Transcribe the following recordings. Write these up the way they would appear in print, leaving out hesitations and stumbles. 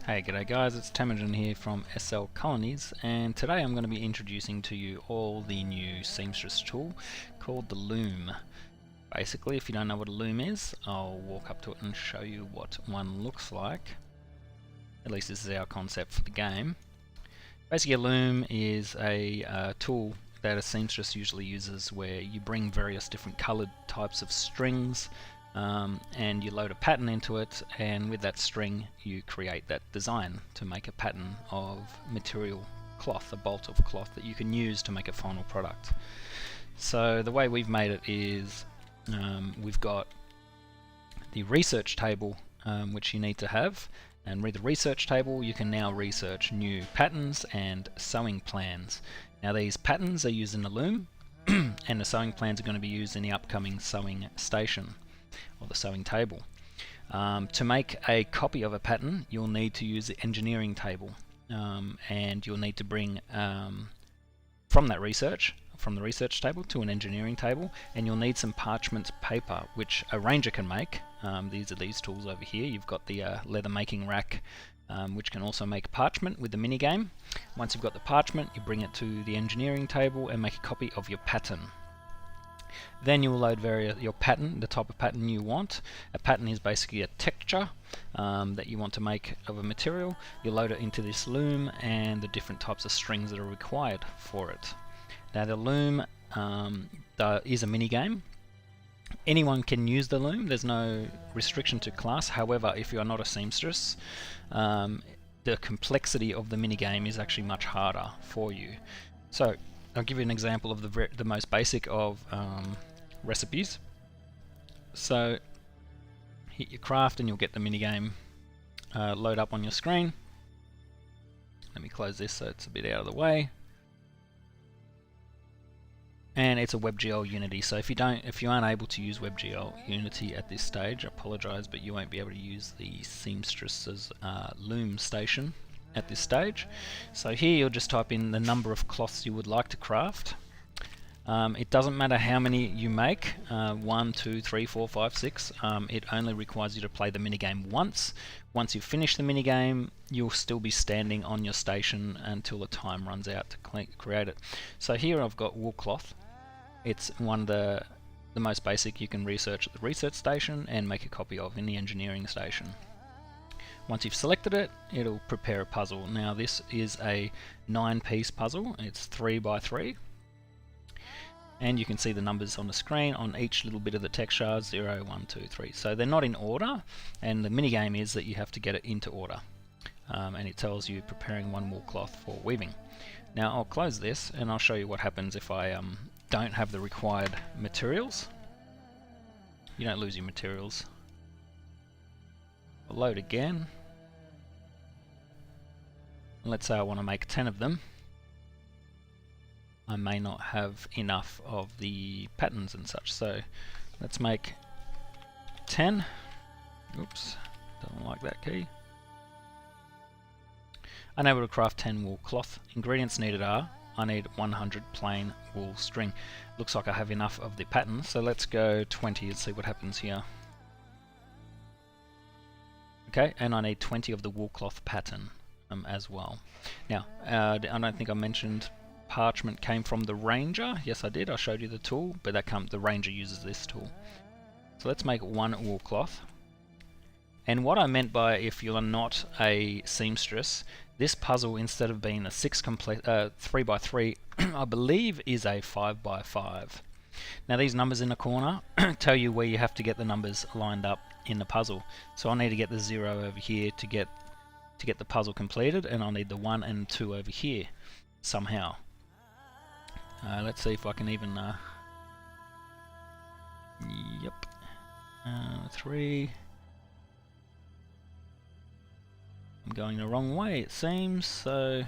Hey, g'day guys, it's Temujin here from SLColonies, and today I'm going to be introducing to you all the new Seamstress tool called the Loom. Basically, if you don't know what a loom is, I'll walk up to it and show you what one looks like. At least this is our concept for the game. Basically, a loom is a tool that a seamstress usually uses where you bring various different coloured types of strings and you load a pattern into it, and with that string you create that design to make a pattern of material cloth, a bolt of cloth that you can use to make a final product. So the way we've made it is we've got the research table which you need to have, and with the research table you can now research new patterns and sewing plans. Now these patterns are used in the loom and the sewing plans are going to be used in the upcoming sewing station or the sewing table. To make a copy of a pattern you'll need to use the engineering table, and you'll need to bring from the research table to an engineering table, and you'll need some parchment paper which a ranger can make. These are these tools over here. You've got the leather making rack which can also make parchment with the mini game. Once you've got the parchment you bring it to the engineering table and make a copy of your pattern. Then you will load your pattern, the type of pattern you want. A pattern is basically a texture that you want to make of a material. You load it into this loom and the different types of strings that are required for it. Now the loom is a mini game. Anyone can use the loom, there's no restriction to class. However, if you are not a seamstress, the complexity of the mini game is actually much harder for you. So I'll give you an example of the most basic of recipes. So hit your craft and you'll get the minigame load up on your screen. Let me close this so it's a bit out of the way. And it's a WebGL Unity, so if you aren't able to use WebGL Unity at this stage, I apologise, but you won't be able to use the Seamstress's Loom station at this stage. So here you'll just type in the number of cloths you would like to craft. It doesn't matter how many you make, 1, 2, 3, 4, 5, 6, it only requires you to play the minigame once. Once you finish the minigame, you'll still be standing on your station until the time runs out to create it. So here I've got wool cloth. It's one of the most basic you can research at the research station and make a copy of in the engineering station. Once you've selected it, it'll prepare a puzzle. Now this is a 9-piece puzzle. It's 3 by 3. And you can see the numbers on the screen on each little bit of the texture, 0, 1, 2, 3. So they're not in order, and the minigame is that you have to get it into order. And it tells you preparing one wool cloth for weaving. Now I'll close this and I'll show you what happens if I don't have the required materials. You don't lose your materials. I'll load again. Let's say I want to make 10 of them. I may not have enough of the patterns and such, so let's make 10. Oops, don't like that key. Unable to craft 10 wool cloth. Ingredients needed are, I need 100 plain wool string. Looks like I have enough of the pattern, so let's go 20 and see what happens here. Okay, and I need 20 of the wool cloth pattern as well. Now, I don't think I mentioned parchment came from the ranger. Yes I did, I showed you the tool, but the ranger uses this tool. So let's make one wool cloth. And what I meant by if you're not a seamstress, this puzzle, instead of being a 3 by 3, I believe is a 5 by 5. Now these numbers in the corner tell you where you have to get the numbers lined up in the puzzle. So I need to get the 0 over here to get the puzzle completed, and I'll need the 1 and 2 over here somehow. Let's see if I can even yep, 3. I'm going the wrong way it seems, so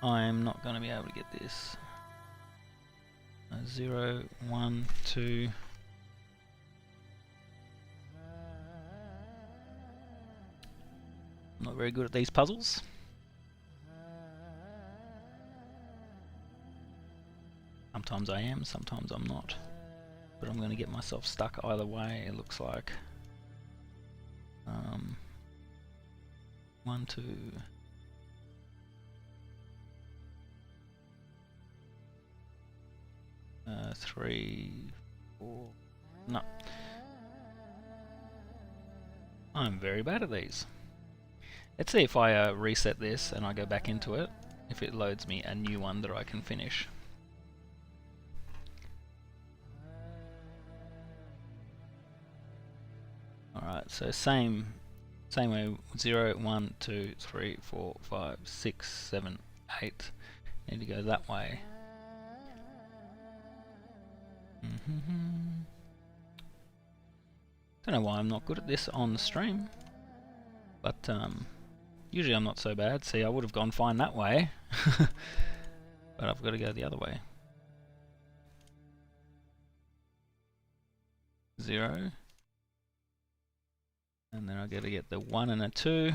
I'm not going to be able to get this. 0, 1, 2. I'm not very good at these puzzles. Sometimes I am, sometimes I'm not. But I'm going to get myself stuck either way, it looks like. 1, 2. Three, 4. No. I'm very bad at these. Let's see if I reset this and I go back into it, if it loads me a new one that I can finish. Alright, so same way, 0, 1, 2, 3, 4, 5, 6, 7, 8. Need to go that way. Don't know why I'm not good at this on the stream, but usually I'm not so bad. See, I would have gone fine that way, but I've got to go the other way. 0, and then I've got to get the 1 and a 2,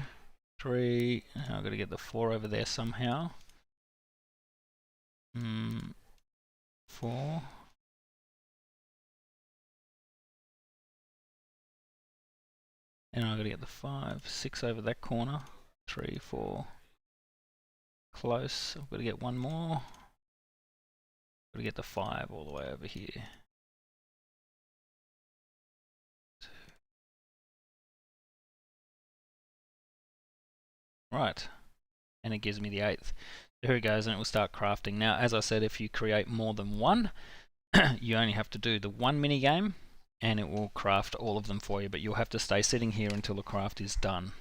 3, and I've got to get the 4 over there somehow. 4. And I've got to get the 5, 6 over that corner, 3, 4, close. I've got to get one more. Got to get the 5 all the way over here. Right, and it gives me the 8th. Here it goes, and it will start crafting. Now, as I said, if you create more than one, you only have to do the one mini game, and it will craft all of them for you, but you'll have to stay sitting here until the craft is done.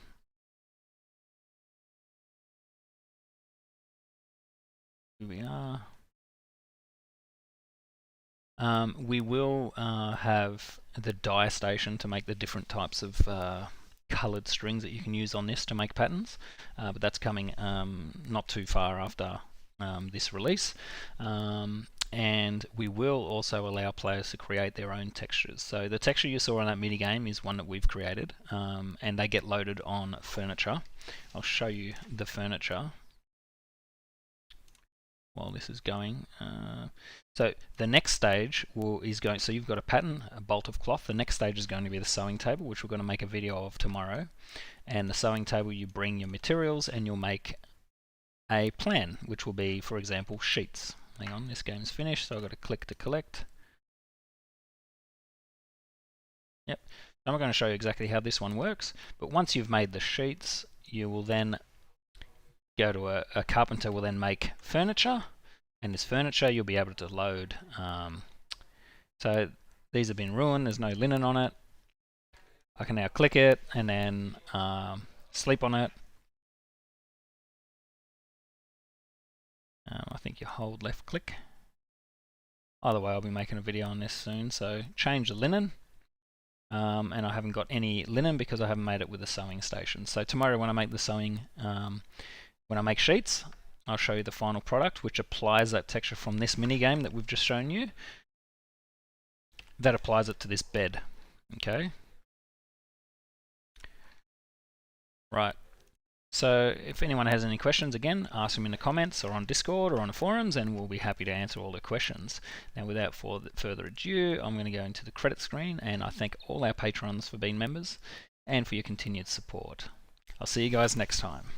Here we are. We will have the dye station to make the different types of coloured strings that you can use on this to make patterns, but that's coming not too far after this release. And we will also allow players to create their own textures. So the texture you saw on that mini game is one that we've created, and they get loaded on furniture. I'll show you the furniture while this is going. So the next stage is going, so you've got a pattern, a bolt of cloth. The next stage is going to be the sewing table, which we're going to make a video of tomorrow. And the sewing table, you bring your materials and you'll make a plan, which will be, for example, sheets. Hang on, this game's finished, so I've got to click to collect. Yep, I'm not going to show you exactly how this one works, but once you've made the sheets, you will then go to a carpenter will then make furniture, and this furniture you'll be able to load. So these have been ruined, there's no linen on it. I can now click it and then sleep on it. I think you hold left click. Either way, I'll be making a video on this soon. So change the linen, and I haven't got any linen because I haven't made it with the sewing station. So tomorrow when I make the sewing, when I make sheets, I'll show you the final product, which applies that texture from this mini game that we've just shown you. That applies it to this bed. Okay. Right. So if anyone has any questions, again, ask them in the comments or on Discord or on the forums, and we'll be happy to answer all the questions. Now, without further ado, I'm going to go into the credit screen, and I thank all our patrons for being members and for your continued support. I'll see you guys next time.